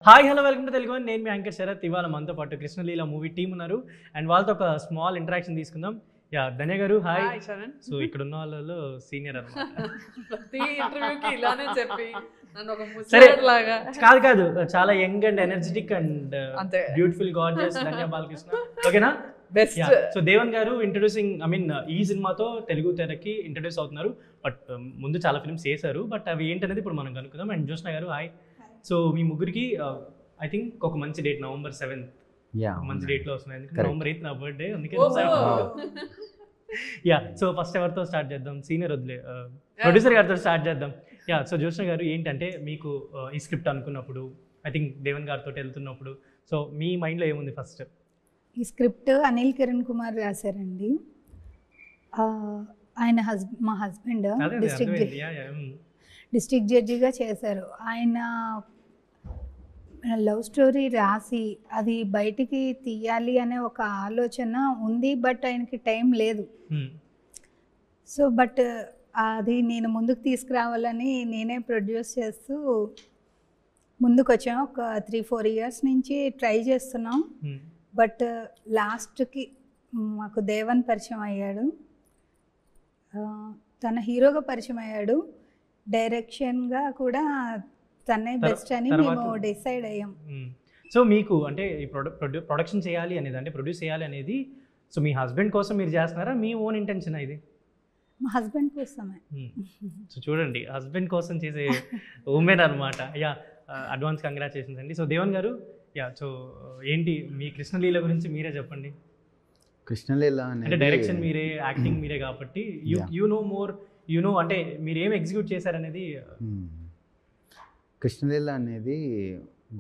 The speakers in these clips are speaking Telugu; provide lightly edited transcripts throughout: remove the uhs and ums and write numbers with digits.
Hi hello welcome to Telugu. నేను మీ యాంకర్ శరత్. ఇవాళ మనతో పాటు కృష్ణలీల మూవీ టీమ్ ఉన్నారు అండ్ వాళ్ళతో ఒక స్మాల్ ఇంటరాక్షన్ తీసుకుందాం. యా ధన్య గారు హాయ్. సో ఇక్కడ ఉన్న వాళ్ళలో సీనియర్ అన్నమాట. ప్రతి ఇంటర్వ్యూకి ఇలానే చెప్పి నన్ను ఒక సరే లాగా కాదు చాలా young and energetic and beautiful gorgeous Dhanya Balakrishna. ఓకేనా? బెస్ట్. సో దేవన్ గారు ఇంట్రొడ్యూసింగ్ ఈ సినిమాతో తెలుగు తెరకి ఇంట్రొడ్యూస్ అవుతున్నారు. బట్ ముందు చాలా ఫిల్మ్స్ చేశారు. బట్ అవి ఏంటనేది ఇప్పుడు మనం కనుక్కుందాం. అండ్ జ్యోత్స్న గారు హాయ్. సో మీ ముగ్గురికి ఐ థింక్ ఒక మంచి డేట్ November 7th మంచి డేట్ లో వస్తున్నాయి. ఎందుకంటే November 8th నా బర్త్డే, అందుకే యా. సో ఫస్ట్ ఎవరితో స్టార్ట్ చేద్దాం? సీనియర్ వదిలే ప్రొడ్యూసర్ గారితో స్టార్ట్ చేద్దాం. యా. సో జ్యోత్స్న గారు ఏంటంటే మీకు ఈ స్క్రిప్ట్ అనుకున్నప్పుడు ఐ థింక్ దేవన్ గారితో వెళ్తున్నప్పుడు సో మీ మైండ్లో ఏముంది ఫస్ట్? ఈ స్క్రిప్ట్ అనిల్ కిరణ్ కుమార్ రాశారండి. ఆయన మా హస్బెండ్ డిస్ట్రిక్ట్ జడ్జిగా చేశారు. ఆయన లవ్ స్టోరీ రాసి అది బయటికి తీయాలి అనే ఒక ఆలోచన ఉంది, బట్ ఆయనకి టైం లేదు. సో బట్ అది నేను ముందుకు తీసుకురావాలని నేనే ప్రొడ్యూస్ చేస్తూ ముందుకు వచ్చాం. ఒక 3-4 years నుంచి ట్రై చేస్తున్నాం. బట్ లాస్ట్కి మాకు దేవన్ పరిచయం అయ్యాడు. తన హీరోగా పరిచయం అయ్యాడు. డైరెక్షన్గా కూడా తనే బెస్ట్ అని మేము డిసైడ్ అయ్యాం. సో మీకు అంటే ఈ ప్రొడక్షన్ చేయాలి అనేది, అంటే ప్రొడ్యూస్ చేయాలి అనేది, సో మీ హస్బెండ్ కోసం మీరు చేస్తున్నారా? మీ ఓన్ ఇంటెన్షన్ ఇది? మా హస్బెండ్ కోసమే. సో చూడండి, హస్బెండ్ కోసం చేసే ఉమెన్ అనమాట. యా, అడ్వాన్స్ కంగ్రాచులేషన్స్ అండి. సో దేవన్ గారు, యా, సో ఏంటి మీ కృష్ణలీల గురించి మీరే చెప్పండి. కృష్ణలీల అంటే డైరెక్షన్ మీరే, యాక్టింగ్ మీరే కాబట్టి యూ నో మోర్, అంటే మీరు ఏం ఎగ్జిక్యూట్ చేశారనేది. కృష్ణలీల అనేది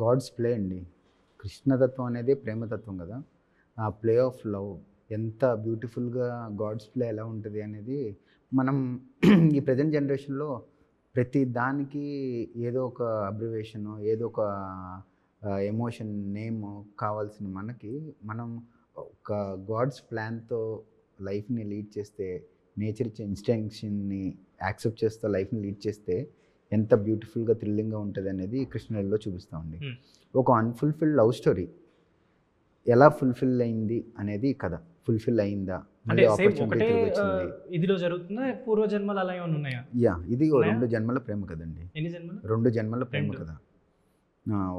గాడ్స్ ప్లే అండి. కృష్ణతత్వం అనేది ప్రేమతత్వం కదా. ఆ ప్లే ఆఫ్ లవ్ ఎంత బ్యూటిఫుల్గా గాడ్స్ ప్లే ఎలా ఉంటుంది అనేది మనం ఈ ప్రజెంట్ జనరేషన్లో ప్రతి దానికి ఏదో ఒక అబ్రివేషను, ఏదో ఒక ఎమోషన్ నేమ్ కావాల్సిన మనం ఒక గాడ్స్ ప్లాన్తో లైఫ్ని లీడ్ చేస్తే, నేచర్ ఇచ్చే ఇన్స్టింక్షన్ని యాక్సెప్ట్ చేస్తూ లైఫ్ని లీడ్ చేస్తే ఎంత బ్యూటిఫుల్గా థ్రిల్లింగ్గా ఉంటుంది అనేది కృష్ణలీలలో చూపిస్తామండి. ఒక అన్ఫుల్ఫిల్డ్ లవ్ స్టోరీ ఎలా ఫుల్ఫిల్ అయింది అనేది కథ. ఫుల్ఫిల్ అయిందా, ఇదిలో జరుగుతుందా, పూర్వ జన్మలు అలా ఏమైనా ఉన్నాయా? యా, ఇది 2 జన్మల ప్రేమ కదండి. 2 జన్మల ప్రేమ కదా.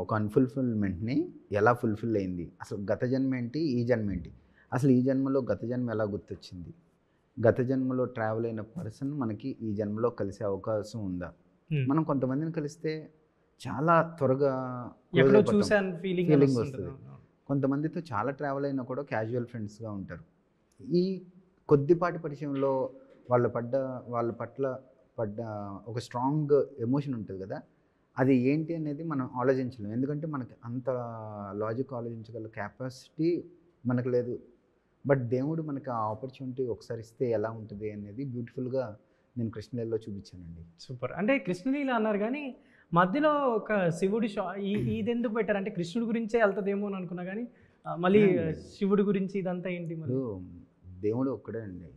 ఒక అన్ఫుల్ఫిల్మెంట్ని ఎలా ఫుల్ఫిల్ అయింది, అసలు గత జన్మ ఏంటి, ఈ జన్మ ఏంటి, అసలు ఈ జన్మలో గత జన్మ ఎలా గుర్తొచ్చింది, గత జన్మలో ట్రావెల్ అయిన పర్సన్ మనకి ఈ జన్మలో కలిసే అవకాశం ఉందా. మనం కొంతమందిని కలిస్తే చాలా త్వరగా ఫీలింగ్ వస్తుంది. కొంతమందితో చాలా ట్రావెల్ అయినా కూడా క్యాజువల్ ఫ్రెండ్స్గా ఉంటారు. ఈ కొద్దిపాటి పరిచయంలో వాళ్ళ పట్ల పడ్డ ఒక స్ట్రాంగ్ ఎమోషన్ ఉంటుంది కదా, అది ఏంటి అనేది మనం ఆలోచించలేము. ఎందుకంటే మనకి అంత లాజిక్ ఆలోచించగల కెపాసిటీ మనకు లేదు. బట్ దేవుడు మనకి ఆ ఆపర్చునిటీ ఒకసారి ఇస్తే ఎలా ఉంటుంది అనేది బ్యూటిఫుల్గా నేను కృష్ణలీలలో చూపించానండి. సూపర్. అంటే కృష్ణలీల అన్నారు కానీ మధ్యలో ఒక శివుడి ఇది ఎందుకు పెట్టారు? అంటే కృష్ణుడి గురించే వెళ్తుందేమో అని అనుకున్నా కానీ మళ్ళీ శివుడి గురించి ఇదంతా ఏంటి? మరి దేవుడు ఒక్కడే అండి.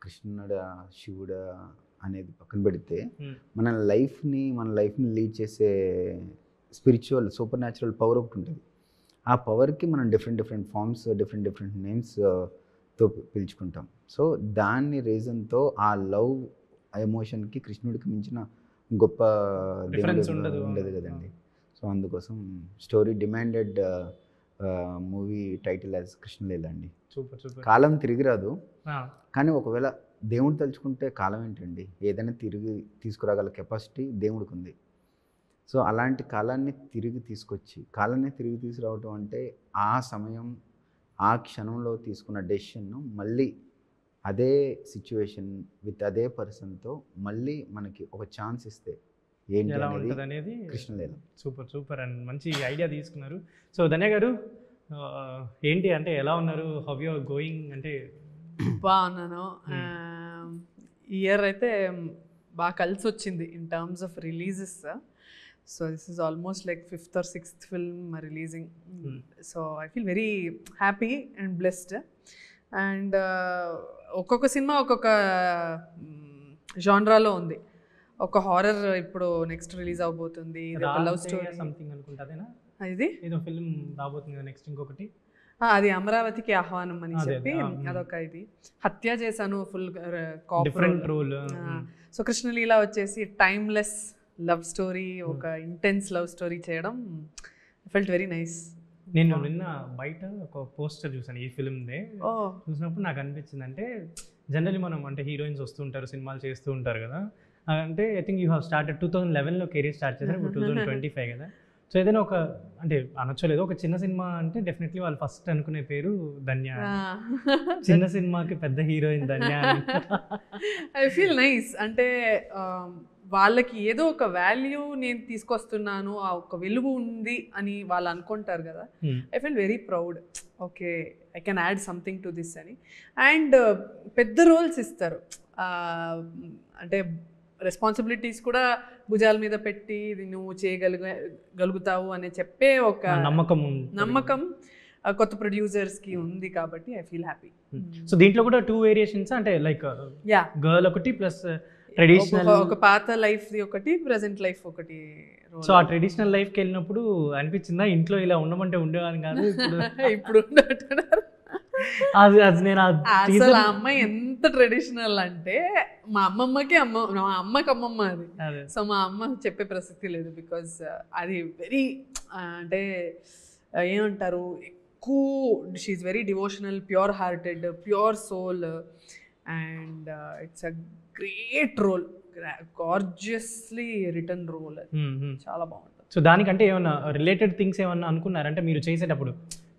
కృష్ణుడా శివుడా అనేది పక్కన పెడితే మన లైఫ్ని లీడ్ చేసే స్పిరిచువల్ సూపర్ న్యాచురల్ పవర్ ఒకటి ఉంటుంది. ఆ పవర్కి మనం డిఫరెంట్ ఫార్మ్స్, డిఫరెంట్ నేమ్స్తో పిలుచుకుంటాం. సో దాని రీజన్తో ఆ లవ్ ఎమోషన్కి కృష్ణుడికి మించిన గొప్ప ఉండదు కదండి. సో అందుకోసం story demanded movie title as Krishna Leela అండి. కాలం తిరిగి రాదు, కానీ ఒకవేళ దేవుడు తలుచుకుంటే కాలం ఏంటండి, ఏదైనా తిరిగి తీసుకురాగల కెపాసిటీ దేవుడికి ఉంది. సో అలాంటి కాలాన్ని తిరిగి తీసుకురావటం అంటే ఆ సమయం, ఆ క్షణంలో తీసుకున్న డెసిషన్ను మళ్ళీ అదే సిచ్యువేషన్ విత్ అదే పర్సన్తో మళ్ళీ మనకి ఒక ఛాన్స్ ఇస్తే ఏంటి అనేది కృష్ణలీల. సూపర్ అండ్ మంచి ఐడియా తీసుకున్నారు. సో ధన్య గారు ఏంటి అంటే ఎలా ఉన్నారు? How you are going? అంటే బాగున్నాను. ఇయర్ అయితే బాగా కలిసి వచ్చింది in terms of releases. So this is almost like 5th or 6th film releasing. So I feel very happy and blessed. And ఒక్కొక్క సినిమా ఒక్కొక్క జానరాలో ఉంది. ఒక హారర్ ఇప్పుడు నెక్స్ట్ రిలీజ్ అవబోతుంది, లవ్ స్టోరీ సంథింగ్ అనుకుంటాదేనా. ఇది ఏదో ఫిల్మ్ రాబోతుంది కదా నెక్స్ట్ ఇంకొకటి. అది అమరావతికి ఆహ్వానం అని అదే, చెప్పి అదొక ఇది హత్య చేశాను full different role. So Krishnaleela వచ్చేసి టైమ్లెస్ లవ్ స్టోరీ, ఒక ఇంటెన్స్ లవ్ స్టోరీ చేయడం ఫెల్ట్ వెరీ నైస్. నేను నిన్న బయట ఒక పోస్టర్ చూసాను ఈ ఫిల్మ్దే. చూసినప్పుడు నాకు అనిపించింది అంటే జనరల్లీ మనం అంటే హీరోయిన్స్ వస్తుంటారు సినిమాలు చేస్తూ ఉంటారు కదా, అంటే I think you have started 2011లో కెరీర్ స్టార్ట్ చేశారు, ఇప్పుడు 2025 కదా. సో ఏదైనా ఒక అంటే అనొచ్చలేదు ఒక చిన్న సినిమా అంటే డెఫినెట్లీ వాళ్ళు ఫస్ట్ అనుకునే పేరు ధన్య. చిన్న సినిమాకి పెద్ద heroine Dhanya. I feel nice. అంటే వాళ్ళకి ఏదో ఒక వాల్యూ నేను తీసుకొస్తున్నాను, ఆ ఒక విలువ ఉంది అని వాళ్ళు అనుకుంటారు కదా. I feel very proud, okay I can add something to this అని. అండ్ పెద్ద రోల్స్ ఇస్తారు, అంటే రెస్పాన్సిబిలిటీస్ కూడా భుజాల మీద పెట్టి ఇది నువ్వు చేయగలుగుతావు అని చెప్పే ఒక నమ్మకం కొత్త ప్రొడ్యూసర్స్కి ఉంది కాబట్టి ఐ ఫీల్ హ్యాపీ. సో దీంట్లో కూడా 2 వేరియేషన్స్ అంటే లైక్ గర్ల్ ఒకటి ప్లస్ ట్రెడిషనల్, ఒక పాత లైఫ్ ఒకటి ప్రెసెంట్ లైఫ్ ఒకటి. సో ఆ ట్రెడిషనల్ లైఫ్కి వెళ్ళినప్పుడు అనిపించిందా ఇంట్లో ఇలా ఉండమంటే ఉండేవాని కాదు ఇప్పుడు ఉండట్టున్నారు. నేను అసలు ఆ అమ్మాయి ఎంత ట్రెడిషనల్ అంటే మా అమ్మమ్మకి మా అమ్మకి అమ్మమ్మ అది. సో మా అమ్మ చెప్పే ప్రసక్తి లేదు, బికాజ్ అది వెరీ అంటే ఏమంటారు ఎక్కువ she very devotional, pure hearted, pure soul, and it's a great role, gorgeously return role, చాలా బాగుంటుంది. సో దానికంటే ఏమన్నా రిలేటెడ్ థింగ్స్ ఏమన్నా అనుకున్నారంటే మీరు చేసేటప్పుడు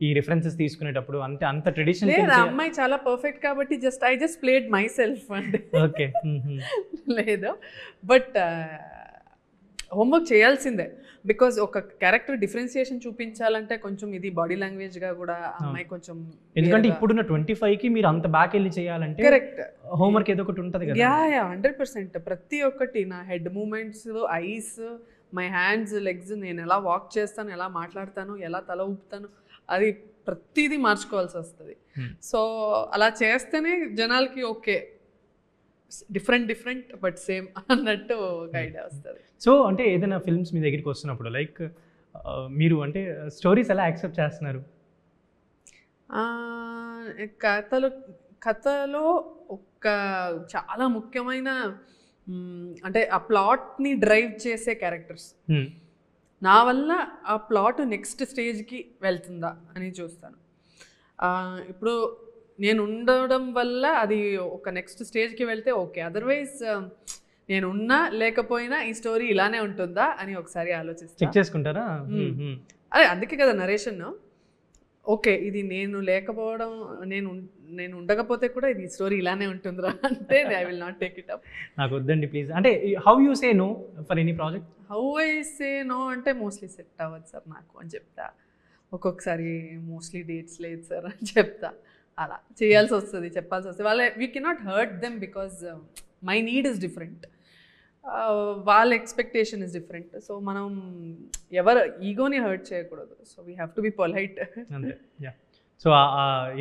ఈ రిఫరెన్సెస్ తీసుకునేటప్పుడు అంటే అంత ట్రెడిషనల్? లేదు, అమ్మాయి చాలా పర్ఫెక్ట్ కాబట్టి I just played my self అంటే. ఓకే. లేదు, బట్ హోంవర్క్ చేయాల్సిందే, బికాజ్ ఒక క్యారెక్టర్ డిఫరెన్సియేషన్ చూపించాలంటే కొంచెం ఇది బాడీ లాంగ్వేజ్ గా కూడా అమ్మాయి కొంచెం, ఎందుకంటే ఇప్పుడున్న 25కి మీరు అంత బ్యాక్ వెళ్ళి చేయాలంటే కరెక్ట్ హోంవర్క్ ఏదో ఒకటి ఉంటుంది కదా. యా 100%. ప్రతి ఒక్కటి నా head movements, eyes, my hands, legs, నేను ఎలా వాక్ చేస్తాను, ఎలా మాట్లాడతాను, ఎలా తల ఊపుతాను, అది ప్రతిదీ మార్చుకోవాల్సి వస్తుంది. సో అలా చేస్తేనే జనాలకి ఓకే డిఫరెంట్ బట్ సేమ్ అన్నట్టు ఒక ఐడియా వస్తుంది. సో అంటే ఏదైనా ఫిల్మ్స్ మీ దగ్గరికి వస్తున్నప్పుడు లైక్ మీరు అంటే స్టోరీస్ ఎలా యాక్సెప్ట్ చేస్తున్నారు? కథలో ఒక చాలా ముఖ్యమైన అంటే ఆ ప్లాట్ని డ్రైవ్ చేసే క్యారెక్టర్స్, నా వల్ల ఆ ప్లాట్ నెక్స్ట్ స్టేజ్కి వెళ్తుందా అని చూస్తాను. ఇప్పుడు నేను ఉండడం వల్ల అది ఒక నెక్స్ట్ స్టేజ్కి వెళ్తే ఓకే, అదర్వైజ్ నేను ఉన్నా లేకపోయినా ఈ స్టోరీ ఇలానే ఉంటుందా అని ఒకసారి ఆలోచిస్తాను. చెక్ చేసుకుంటారా? అదే అందుకే కదా నరేషన్. ఓకే ఇది నేను లేకపోవడం, నేను ఉండకపోతే కూడా ఇది స్టోరీ ఇలానే ఉంటుందిరా అంటే I will not take it up. నాకు వద్దండి ప్లీజ్. అంటే how you say no for any project? How I say no అంటే మోస్ట్లీ సెట్ అవ్వదు సార్ నాకు అని చెప్తా, ఒక్కొక్కసారి మోస్ట్లీ డేట్స్ లేదు సార్ అని చెప్తా. అలా చేయాల్సి వస్తుంది, చెప్పాల్సి వస్తుంది. We cannot hurt them because my need is different, వాళ్ళ ఎక్స్పెక్టేషన్ ఇస్ డిఫరెంట్. సో మనం ఎవరు ఈగోని హర్ట్ చేయకూడదు. So we have to be polite అంతే. యా. సో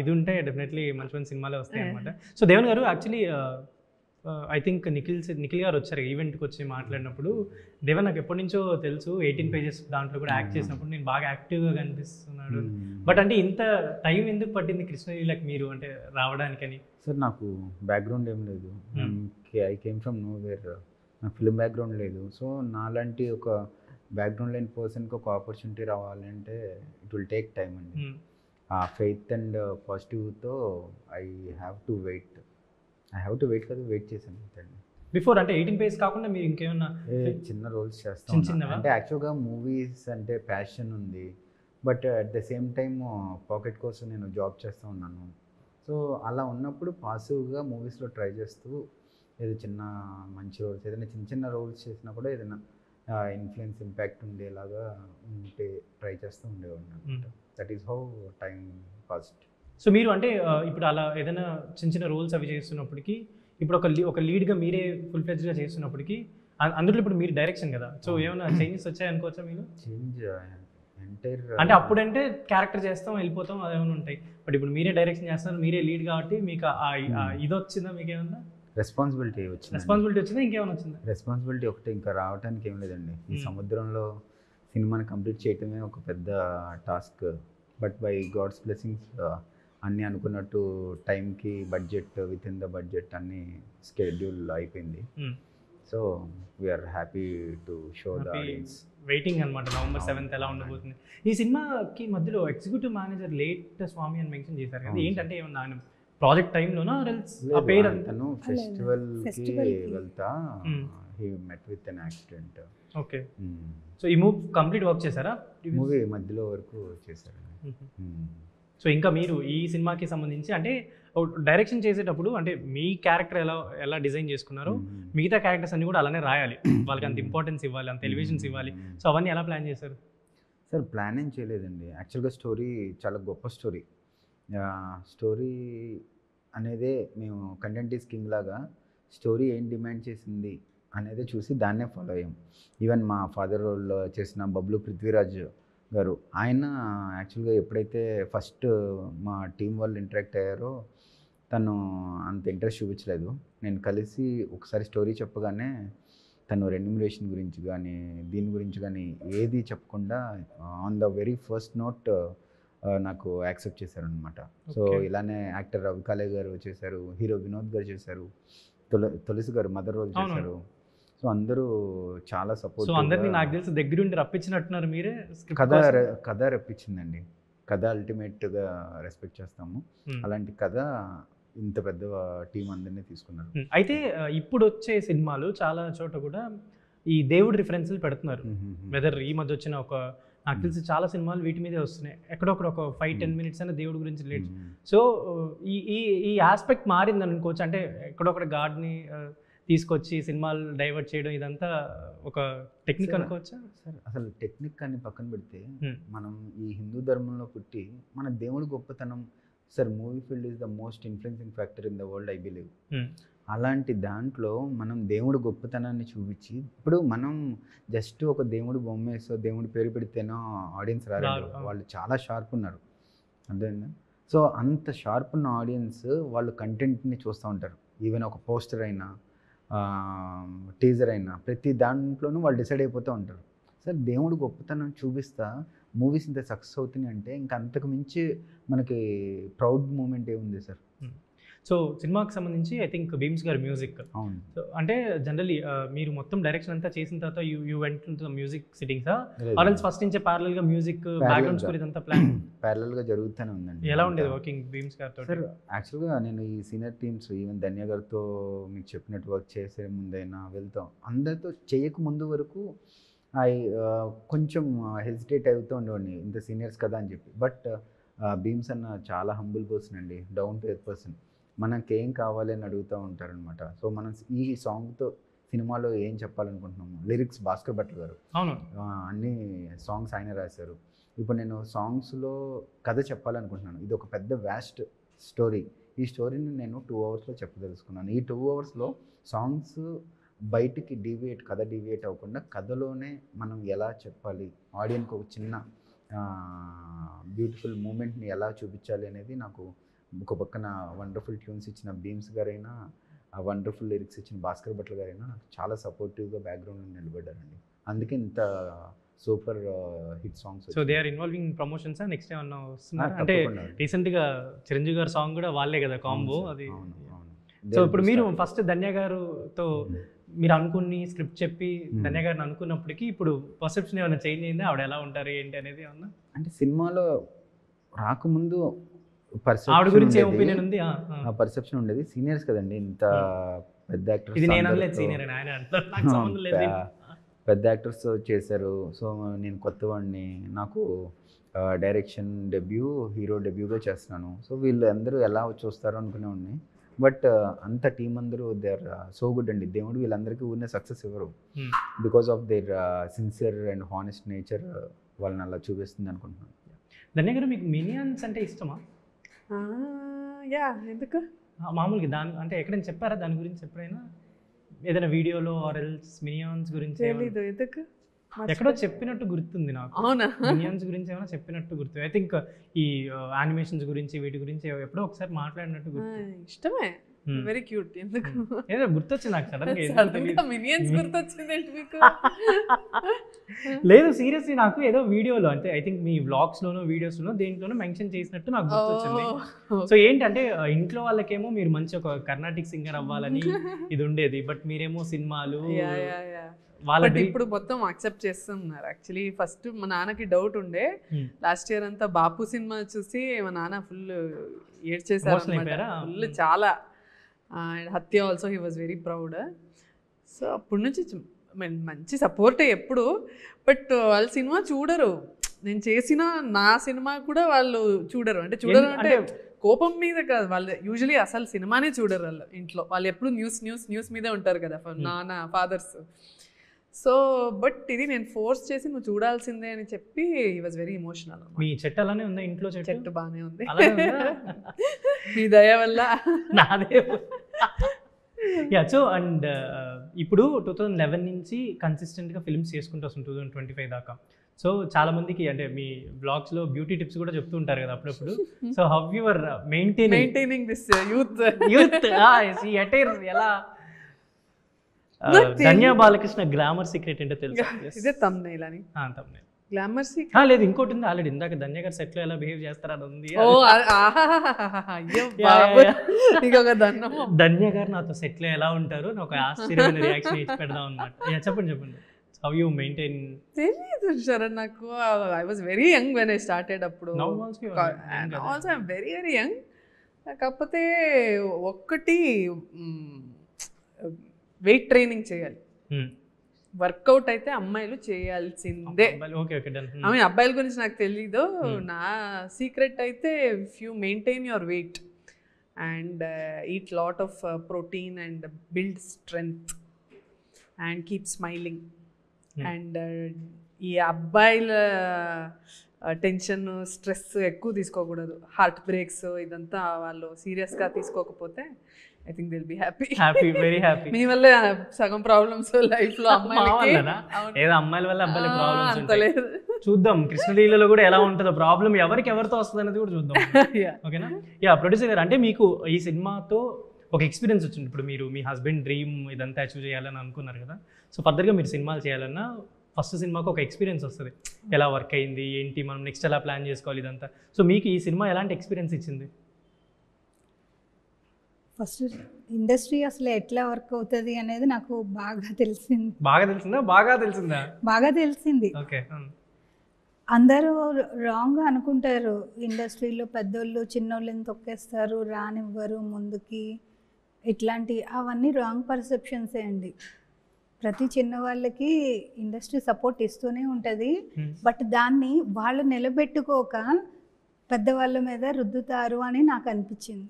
ఇది ఉంటే డెఫినెట్లీ మంచి మంచి సినిమాలే వస్తాయి అనమాట. సో దేవన్ గారు యాక్చువల్లీ ఐ థింక్ నిఖిల్ గారు వచ్చారు ఈవెంట్కి వచ్చి మాట్లాడినప్పుడు, దేవన్ నాకు ఎప్పటి నుంచో తెలుసు 18 పేజెస్ దాంట్లో కూడా యాక్ట్ చేసినప్పుడు నేను బాగా యాక్టివ్గా కనిపిస్తున్నాడు, బట్ అంటే ఇంత టైం ఎందుకు పట్టింది కృష్ణలీలకి మీరు అంటే రావడానికని? సార్ నాకు బ్యాక్గ్రౌండ్ ఏం లేదు, I came from know where, నాకు ఫిల్మ్ బ్యాక్గ్రౌండ్ లేదు. సో నాలాంటి ఒక బ్యాక్గ్రౌండ్ లేని పర్సన్కి ఒక ఆపర్చునిటీ రావాలంటే ఇట్ విల్ టేక్ టైం అండి. ఆ ఫెయిత్ అండ్ పాజిటివ్తో ఐ హ్యావ్ టు వెయిట్ కదా, వెయిట్ చేశాను అండి. బిఫోర్ అంటే 18 పేజ్ కాకుండా మీరు ఇంకేమన్నా చిన్న రోల్స్ చేస్తాను అంటే యాక్చువల్గా మూవీస్ అంటే ప్యాషన్ ఉంది, but at the same time pocket కోసం నేను జాబ్ చేస్తూ ఉన్నాను. సో అలా ఉన్నప్పుడు పాసివ్గా మూవీస్లో ట్రై చేస్తూ ఏదో చిన్న మంచి రోల్స్, ఏదైనా చిన్న రోల్స్ చేసినా కూడా ఏదైనా ఇన్ఫ్లుయెన్స్ ఇంపాక్ట్ ఉండేలాగా ఉంటే ట్రై చేస్తూ ఉండేవాడిని అనమాట. That is how time passed. So మీరు అంటే ఇప్పుడు అలా ఏదైనా చిన్న రోల్స్ అవి చేస్తున్నప్పటికీ, ఇప్పుడు ఒక లీడ్గా మీరే ఫుల్ ఫ్లెడ్జ్గా చేస్తున్నప్పటికీ, అందులో ఇప్పుడు మీరు డైరెక్షన్ కదా, సో ఏమైనా చేంజెస్ వచ్చాయి అనుకోవచ్చా మీరు? చేంజ్ అంటే అప్పుడంటే క్యారెక్టర్ చేస్తాం వెళ్ళిపోతాం అదేమైనా ఉంటాయి, బట్ ఇప్పుడు మీరే డైరెక్షన్ చేస్తున్నారు, మీరే లీడ్ కాబట్టి మీకు ఇది వచ్చిందా? మీకు ఏమన్నా రెస్పాన్సిబిలిటీ వచ్చిందా? ఇంకేమైనా వచ్చిందా? రెస్పాన్సిబిలిటీ ఒకటి, ఇంకా రావడానికి ఏం లేదండి. ఈ సముద్రంలో సినిమాని కంప్లీట్ చేయటమే ఒక పెద్ద task. But by God's blessings అన్నీ అనుకున్నట్టు టైంకి budget within the budget అన్నీ స్కెడ్యూల్ అయిపోయింది. So we're happy to show the audience. Waiting అనమాట November 7th ఎలా ఉండబోతుంది. ఈ సినిమాకి మధ్యలో ఎగ్జిక్యూటివ్ మేనేజర్ లేట్ స్వామి అని మెన్షన్ చేశారు కదా, ఏంటంటే ఏమన్నా ఆయన ప్రాజెక్ట్ టైంలోనా ఆ పేరు? తను ఫెస్టివల్కి వెళ్తా he met with an accident. Okay. So ఈ మూవీ కంప్లీట్ వర్క్ చేశారా? మూవీ మధ్యలో వరకు చేశారు. సో ఇంకా మీరు ఈ సినిమాకి సంబంధించి అంటే డైరెక్షన్ చేసేటప్పుడు అంటే మీ క్యారెక్టర్ ఎలా డిజైన్ చేసుకున్నారో మిగతా క్యారెక్టర్స్ అన్ని కూడా అలానే రాయాలి, వాళ్ళకి అంత ఇంపార్టెన్స్ ఇవ్వాలి, అంత ఎలివేషన్స్ ఇవ్వాలి. సో అవన్నీ ఎలా ప్లాన్ చేశారు? సార్ ప్లాన్ ఏం చేయలేదండి. యాక్చువల్గా స్టోరీ చాలా గొప్ప స్టోరీ. స్టోరీ అనేదే మేము కంటెంట్ ఈస్ కింగ్ లాగా స్టోరీ ఏం డిమాండ్ చేసింది అనేది చూసి దాన్నే ఫాలో అయ్యాం. ఈవెన్ మా ఫాదర్ రోల్ చేసిన బబ్లు పృథ్వీరాజ్ గారు, ఆయన యాక్చువల్గా ఎప్పుడైతే ఫస్ట్ మా టీం వాళ్ళు ఇంటరాక్ట్ అయ్యారో తను అంత ఇంట్రెస్ట్ చూపించలేదు. నేను కలిసి ఒకసారి స్టోరీ చెప్పగానే తను రెన్యూమరేషన్ గురించి కానీ దీని గురించి కానీ ఏది చెప్పకుండా on the very first note నాకు యాక్సెప్ట్ చేశారనమాట. సో ఇలానే యాక్టర్ రవికాలే గారు చేశారు, హీరో వినోద్ గారు చేశారు, తులసి గారు మదర్ రోల్ చేశారు. సో అందరూ చాలా సపోర్ట్. సో అందరినీ నాకు తెలిసి దగ్గరుండి రప్పించినట్టున్నారు మీరే. కథ రప్పించిందండి. కథ అల్టిమేట్గా రెస్పెక్ట్ చేస్తాము. అలాంటి కథ ఇంత పెద్ద టీం అందరినీ తీసుకున్నారు. అయితే ఇప్పుడు వచ్చే సినిమాలు చాలా చోట కూడా ఈ దేవుడి రిఫరెన్స్లు పెడుతున్నారు. వెదర్ ఈ మధ్య వచ్చిన నాకు తెలిసి చాలా సినిమాలు వీటి మీదే వస్తున్నాయి. ఎక్కడొక్కడ ఒక 5-10 minutes అయినా దేవుడి గురించి లేట్. సో ఈ ఆస్పెక్ట్ మారింది అనుకోవచ్చు. అంటే ఎక్కడొక్కడ గాడ్ని తీసుకొచ్చి సినిమాలు డైవర్ట్ చేయడం ఇదంతా ఒక టెక్నిక్ అనుకోవచ్చా? సార్ అసలు టెక్నిక్ అని పక్కన పెడితే మనం ఈ హిందూ ధర్మంలో పుట్టి మన దేవుడి గొప్పతనం sir, movie field is the most influencing factor in the world I believe. అలాంటి దాంట్లో మనం దేవుడి గొప్పతనాన్ని చూపించి, ఇప్పుడు మనం జస్ట్ ఒక దేవుడి బొమ్మ వేసో దేవుడి పేరు పెడితేనో ఆడియన్స్ రారు, వాళ్ళు చాలా షార్ప్ ఉన్నారు అర్థమైందా? సో అంత షార్ప్ ఉన్న ఆడియన్స్ వాళ్ళు కంటెంట్ని చూస్తూ ఉంటారు. ఈవెన్ ఒక పోస్టర్ అయినా టీజర్ అయినా ప్రతి దాంట్లోనూ వాళ్ళు డిసైడ్ అయిపోతూ ఉంటారు. సార్ దేవుడు గొప్పతనం చూపిస్తా మూవీస్ ఇంత సక్సెస్ అవుతున్నాయి అంటే ఇంకా అంతకు మించి మనకి ప్రౌడ్ మూమెంట్ ఏముంది సార్. సో సినిమాకి సంబంధించి ఐ థింక్ భీమ్స్ గారి మ్యూజిక్. అవును. సో అంటే జనరల్లీ మీరు మొత్తం డైరెక్షన్ అంతా చేసిన తర్వాత you went to the music సిట్టింగ్సా ఆర్ ఎల్స్ ఫస్ట్ నుంచే ప్యారలల్గా మ్యూజిక్ బ్యాక్గ్రౌండ్ స్కోర్ ఇదంతా ప్లాన్ ప్యారలల్గా జరుగుతూనే ఉందండి. ఎలా ఉండేది వర్కింగ్ భీమ్స్ గారితో? సార్ యాక్చువల్గా నేను ఈ సీనియర్ టీమ్స్ ఈవెన్ ధన్య గారితో మీకు చెప్పినట్టు వర్క్ చేసే ముందైనా వెళ్తాం, అందరితో చేయక ముందు వరకు కొంచెం హెసిటేట్ అవుతూ ఉండేవాడిని, ఇంత సీనియర్స్ కదా అని చెప్పి. బట్ భీమ్స్ అన్న చాలా హంబుల్ పర్సన్ అండి, డౌన్ టు ఎర్త్ పర్సన్. మనకేం కావాలి అని అడుగుతూ ఉంటారనమాట. సో మనం ఈ సాంగ్తో సినిమాలో ఏం చెప్పాలనుకుంటున్నాము, లిరిక్స్ భాస్కర్ భట్ల గారు, అన్ని సాంగ్స్ ఆయన రాశారు. ఇప్పుడు నేను సాంగ్స్లో కథ చెప్పాలనుకుంటున్నాను. ఇది ఒక పెద్ద వ్యాస్ట్ స్టోరీ. ఈ స్టోరీని నేను 2 hours చెప్పదలుచుకున్నాను. ఈ 2 hours సాంగ్స్ బయటికి కథ డీవియేట్ అవ్వకుండా కథలోనే మనం ఎలా చెప్పాలి, ఆడియన్కి ఒక చిన్న బ్యూటిఫుల్ మూమెంట్ని ఎలా చూపించాలి అనేది నాకు ఒక పక్కన వండర్ఫుల్ ట్యూన్స్ ఇచ్చిన భీమ్స్ గారైనా, ఆ వండర్ఫుల్ లిరిక్స్ ఇచ్చిన భాస్కర్ భట్ల గారైనా నాకు చాలా సపోర్టివ్గా బ్యాక్గ్రౌండ్లో నిలబడ్డారండి. అందుకే ఇంత super hit songs. So they are involving in promotions next ఏమన్నా వస్తున్నారు? అంటే రీసెంట్గా చిరంజీవి గారి సాంగ్ కూడా వాళ్ళే కదా కాంబో అది. సో ఇప్పుడు మీరు ఫస్ట్ ధన్య గారుతో మీరు అనుకుని స్క్రిప్ట్ చెప్పి ధన్య గారిని అనుకున్నప్పటికీ ఇప్పుడు పర్సెప్షన్ ఏమైనా చేంజ్ అయిందా? ఆవిడ ఎలా ఉంటారు ఏంటి అనేది ఏమన్నా? అంటే సినిమాలో రాకముందు ఆవిడ గురించి ఏ ఒపీనియన్ ఉంది? ఆ పర్సెప్షన్ ఉండేది. సీనియర్స్ కదండి, ఇంత పెద్ద యాక్టర్స్, పెద్ద యాక్టర్స్ చేశారు. సో నేను కొత్తవాడిని, నాకు డైరెక్షన్ డెబ్యూ, హీరో డెబ్యూగా చేస్తున్నాను. సో వీళ్ళు అందరూ ఎలా చూస్తారో అనుకునేవాడిని. బట్ అంత టీం అందరూ దే ఆర్ సో గుడ్ అండి. దేవుడు వీళ్ళందరికీ ఊరినే సక్సెస్ ఇవ్వరు, because of their sincere and honest nature వాళ్ళని అలా చూపిస్తుంది అనుకుంటున్నాను. ధన్య గారు మీకు మినియన్స్ అంటే ఇష్టమా? యా, ఎందుకు? మామూలుగా దాని అంటే ఎక్కడైనా చెప్పారా దాని గురించి ఎప్పుడైనా ఏదైనా వీడియోలో ఆర్ ఎల్స్ మినియన్స్ గురించి? తెలీదు, ఎందుకు? ఎక్కడో చెప్పినట్టు గుర్తుంది నాకు. అవునా? మినియన్స్ గురించి ఏమైనా చెప్పినట్టు గుర్తుంది. ఐ థింక్ ఈ యానిమేషన్స్ గురించి వీటి గురించి ఎప్పుడో ఒకసారి మాట్లాడినట్టు గుర్తు. ఇష్టమే, వెరీ క్యూట్. ఎందుకు ఏదో గుర్తొచ్చింది నాకు సడన్గా, ఎందుకో సడన్గా తెలీదు. మినియన్స్ గుర్తొచ్చింది ఏంటి మీకు? లేదు సీరియస్లీ నాకు ఏదో వీడియోలో అంటే ఐ థింక్ మీ వ్లాగ్స్లోనో వీడియోస్లోనో దేంట్లోనో మెన్షన్ చేసినట్టు నాకు గుర్తొచ్చింది. సో ఏంటంటే ఇంట్లో వాళ్ళకేమో మీరు మంచి ఒక కర్ణాటిక్ సింగర్ అవ్వాలని ఇది ఉండేది, బట్ మీరేమో సినిమాలు వాళ్ళ బట్ ఇప్పుడు మొత్తం యాక్సెప్ట్ చేస్తున్నారు. యాక్చువల్లీ ఫస్ట్ మా నాన్నకి డౌట్ ఉండే, లాస్ట్ ఇయర్ అంతా బాపు సినిమా చూసి మా నాన్న ఫుల్ ఏడ్చేసారు అన్నమాట. ఫుల్ చాలా. అండ్ హత్య also he was very proud. So అప్పటి నుంచి మంచి సపోర్టే ఎప్పుడు. బట్ వాళ్ళు సినిమా చూడరు, నేను చేసిన నా సినిమా కూడా వాళ్ళు చూడరు. అంటే చూడరు అంటే కోపం మీద కాదు, వాళ్ళు యూజువలీ అసలు సినిమానే చూడరు వాళ్ళు ఇంట్లో. వాళ్ళు ఎప్పుడు న్యూస్ మీదే ఉంటారు కదా నాన్న ఫాదర్స్. సో బట్ ఇది నేను ఫోర్స్ చేసి నువ్వు చూడాల్సిందే అని చెప్పి హీ వాజ్ వెరీ ఎమోషనల్. మీ చెట్టు అలానే ఉందా ఇంట్లో? చెట్టు బాగానే ఉంది మీ దయ వల్ల. నాదే. యా. సో అండ్ ఇప్పుడు 2011 నుంచి కన్సిస్టెంట్గా ఫిల్మ్స్ చేసుకుంటూ వస్తుంది 2025 దాకా. సో చాలా మందికి అంటే మీ బ్లాగ్స్లో బ్యూటీ టిప్స్ కూడా చెప్తూ ఉంటారు కదా అప్పుడప్పుడు. So how your maintaining this youth ఈ అటైర్ ఎలా? ధన్య బాలకృష్ణ గ్లామర్ సీక్రెట్ ఏంటో తెలుసు? ఇదే thumbnail అని. thumbnail. గ్లామర్ సీక్రెట్ లేదు ఇంకోటి ఉంది ఆల్రెడీ, ఇందాక ధన్య గారు సెట్లో ఎలా బిహేవ్ చేస్తారని ఉంది. ధన్య గారు నాతో సెట్లో ఎలా ఉంటారు ఒక ఆశ్చర్యమైన రియాక్షన్ ఇచ్చి పెడదాం అనమాట. చెప్పండి హౌ యూ మెయింటైన్? తెలీదు శరణ్ నాకు. I was very young when I started అప్పుడు. Also I'm very very young. కాకపోతే ఒక్కటి వెయిట్ ట్రైనింగ్ చేయాలి. వర్కౌట్ అయితే అమ్మాయిలు చేయాల్సిందే. ఐ మీన్ అబ్బాయిల గురించి నాకు తెలీదు. నా సీక్రెట్ అయితే if you maintain your weight and eat lot of protein and build strength and keep smiling. And ఈ అబ్బాయిల టెన్షన్ స్ట్రెస్ ఎక్కువ తీసుకోకూడదు. హార్ట్ బ్రేక్స్ ఇదంతా వాళ్ళు సీరియస్గా తీసుకోకపోతే I think they'll be happy. Very happy. మీ వల్ల సగం ప్రాబ్లమ్స్ లైఫ్ లో అమ్మాయిలకి. ఏదో అమ్మాయిల వల్ల అబ్బాయిల ప్రాబ్లమ్స్ ఉంటాయి. చూద్దాం కృష్ణలీలలో కూడా ఎలా ఉంటుందో ప్రాబ్లం, ఎవరితో వస్తుంది అనేది కూడా చూద్దాం. ఓకేనా? యా. ప్రొడ్యూసర్ గారు, అంటే మీకు ఈ సినిమాతో ఒక ఎక్స్పీరియన్స్ వచ్చింది. ఇప్పుడు మీరు మీ హస్బెండ్ డ్రీమ్ ఇదంతా అచీవ్ చేయాలని అనుకున్నారు కదా. సో ఫర్దర్గా మీరు సినిమాలు చేయాలన్నా ఫస్ట్ సినిమాకి ఒక ఎక్స్పీరియన్స్ వస్తుంది, ఎలా వర్క్ అయింది ఏంటి, మనం నెక్స్ట్ ఎలా ప్లాన్ చేసుకోవాలి ఇదంతా. సో మీకు ఈ సినిమా ఎలాంటి ఎక్స్పీరియన్స్ ఇచ్చింది? ఫస్ట్ ఇండస్ట్రీ అసలు ఎట్లా వర్క్ అవుతుంది అనేది నాకు బాగా తెలిసింది. బాగా తెలిసింది. ఓకే. అందరూ రాంగ్గా అనుకుంటారు, ఇండస్ట్రీలో పెద్దోళ్ళు చిన్నోళ్ళని తొక్కేస్తారు, రానివ్వరు ముందుకి, ఇట్లాంటి అవన్నీ రాంగ్ పర్సెప్షన్సే అండి. ప్రతి చిన్న వాళ్ళకి ఇండస్ట్రీ సపోర్ట్ ఇస్తూనే ఉంటుంది. బట్ దాన్ని వాళ్ళు నిలబెట్టుకోక పెద్దవాళ్ళ మీద రుద్దుతారు అని నాకు అనిపించింది.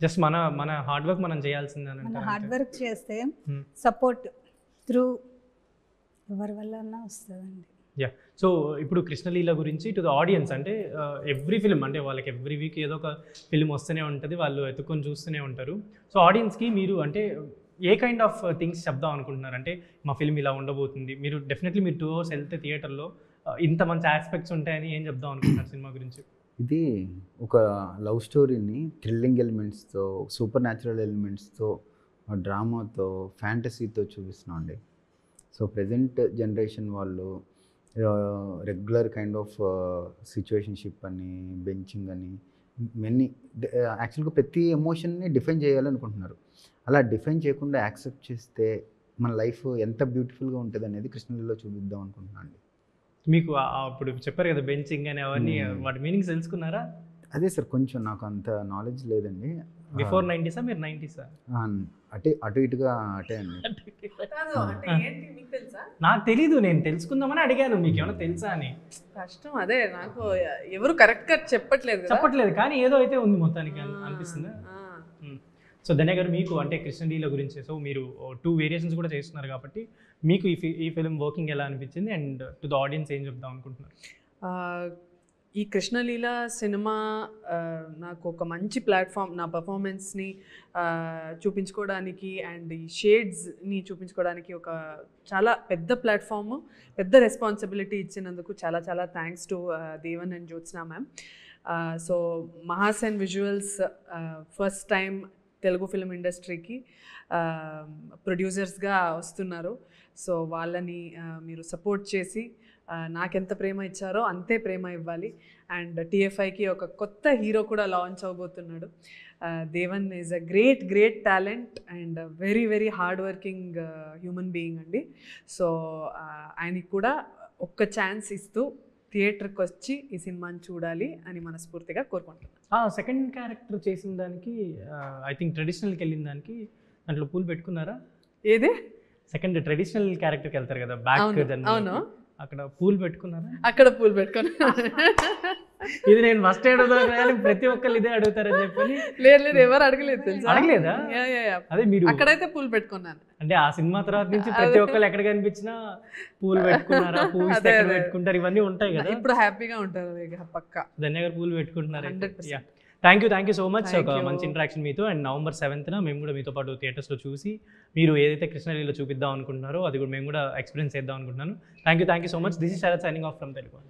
జస్ట్ మన హార్డ్ వర్క్ మనం చేయాల్సిందే. మన హార్డ్ వర్క్ చేస్తే సపోర్ట్ త్రూ ఎవరి వల్ల వస్తుందండి. యా. సో ఇప్పుడు కృష్ణలీల గురించి టు ద ఆడియన్స్, అంటే ఎవ్రీ ఫిల్మ్ అంటే వాళ్ళకి ఎవ్రీ వీక్ ఏదో ఒక ఫిల్మ్ వస్తూనే ఉంటుంది, వాళ్ళు ఎత్తుకొని చూస్తూనే ఉంటారు. సో ఆడియన్స్కి మీరు అంటే ఏ కైండ్ ఆఫ్ థింగ్స్ చెప్దాం అనుకుంటున్నారు? అంటే మా ఫిల్మ్ ఇలా ఉండబోతుంది, మీరు డెఫినెట్లీ మీరు 2 hours వెళ్తే థియేటర్లో ఇంత మంచి ఆస్పెక్ట్స్ ఉంటాయని ఏం చెప్దాం అనుకుంటున్నారు సినిమా గురించి? ఇది ఒక లవ్ స్టోరీని థ్రిల్లింగ్ ఎలిమెంట్స్తో, సూపర్ న్యాచురల్ ఎలిమెంట్స్తో, డ్రామాతో, ఫ్యాంటసీతో చూపిస్తున్నాం అండి. సో ప్రజెంట్ జనరేషన్ వాళ్ళు రెగ్యులర్ కైండ్ ఆఫ్ సిచ్యువేషన్షిప్ అని, బెంచింగ్ అని, మెనీ యాక్చువల్గా ప్రతి ఎమోషన్ని డిఫైన్ చేయాలనుకుంటున్నారు. అలా డిఫైన్ చేయకుండా యాక్సెప్ట్ చేస్తే మన లైఫ్ ఎంత బ్యూటిఫుల్గా ఉంటుంది అనేది కృష్ణలీలలో చూపిద్దాం అనుకుంటున్నాను అండి. మీకు అప్పుడు చెప్పారు కదా బెంచింగ్ అని, అవన్నీ వాటి మీనింగ్స్ తెలుసుకున్నారా? అదే సార్, కొంచెం నాకు అంత నాలెడ్జ్ లేదండి. బిఫోర్ 90s మీరు 90s? అటు ఇటుగా అటే అండి. నాకు తెలీదు, నేను తెలుసుకుందామని అడిగాను, మీకు ఏమైనా తెలుసా అని. కష్టం అదే, నాకు ఎవరు కరెక్ట్గా చెప్పట్లేదు కానీ ఏదో అయితే ఉంది మొత్తానికి అనిపిస్తుంది. సో ధన్య గారు, మీకు అంటే కృష్ణలీల గురించి, సో మీరు 2 వేరియేషన్స్ కూడా చేస్తున్నారు కాబట్టి మీకు ఈ ఫిల్మ్ వర్కింగ్ ఎలా అనిపించింది అండ్ టు ద ఆడియన్స్ ఏం చెప్దాం అనుకుంటున్నారు? ఈ కృష్ణలీల సినిమా నాకు ఒక మంచి ప్లాట్ఫామ్, నా పర్ఫార్మెన్స్ని చూపించుకోవడానికి అండ్ ఈ షేడ్స్ని చూపించుకోవడానికి ఒక చాలా పెద్ద ప్లాట్ఫామ్, పెద్ద రెస్పాన్సిబిలిటీ ఇచ్చినందుకు చాలా చాలా thanks to Devan and Jyotsna ma'am. So Mahasen visuals first time Telugu film ఇండస్ట్రీకి ప్రొడ్యూసర్స్గా వస్తున్నారు. సో వాళ్ళని మీరు సపోర్ట్ చేసి నాకెంత ప్రేమ ఇచ్చారో అంతే ప్రేమ ఇవ్వాలి. అండ్ టీఎఫ్ఐకి ఒక కొత్త హీరో కూడా లాంచ్ అవబోతున్నాడు. Devan is a great talent and very hard working human being అండి. సో ఆయనకి కూడా ఒక్క ఛాన్స్ ఇస్తూ థియేటర్కి వచ్చి ఈ సినిమాని చూడాలి అని మనస్ఫూర్తిగా కోరుకుంటున్నాను. సెకండ్ క్యారెక్టర్ చేసిన దానికి ఐ థింక్ ట్రెడిషనల్కి వెళ్ళిన దానికి దాంట్లో పూలు పెట్టుకున్నారా? ఏదే సెకండ్ ట్రెడిషనల్ క్యారెక్టర్కి వెళ్తారు కదా, బ్యాక్ అవును, అక్కడ పూలు పెట్టుకున్నారా? అక్కడ పూలు పెట్టుకున్నా. ఇది నేను ఫస్ట్ అడుగుతాను, ప్రతి ఒక్కరు ఇదే అడుగుతారని చెప్పని. లేదు ఎవరు అడగలేదు తెలుసా. అడగలేదా? అదే మీరు అక్కడైతే పూలు పెట్టుకున్నాను. అంటే ఆ సినిమా తర్వాత నుంచి ప్రతి ఒక్కరు ఎక్కడ కనిపించినా పూలు పెట్టుకున్నారా, పూలు పెట్టుకుంటారు, ఇవన్నీ ఉంటాయి కదా. ఇప్పుడు హ్యాపీగా ఉంటారు పక్క. ధన్య గారు పూలు పెట్టుకుంటున్నారు. 100%. Thank you so much. ఒక మంచి ఇంటరాక్షన్ మీతో. అండ్ November 7th మేము కూడా మీతో పాటు థియేటర్స్లో చూసి మీరు ఏదైతే కృష్ణలీలో చూపిద్దాం అనుకుంటున్నారో అది కూడా మేము కూడా ఎక్స్పీరియన్స్ చేద్దాం అనుకుంటున్నాను. Thank you so much. This is Sharath signing off from Telugu.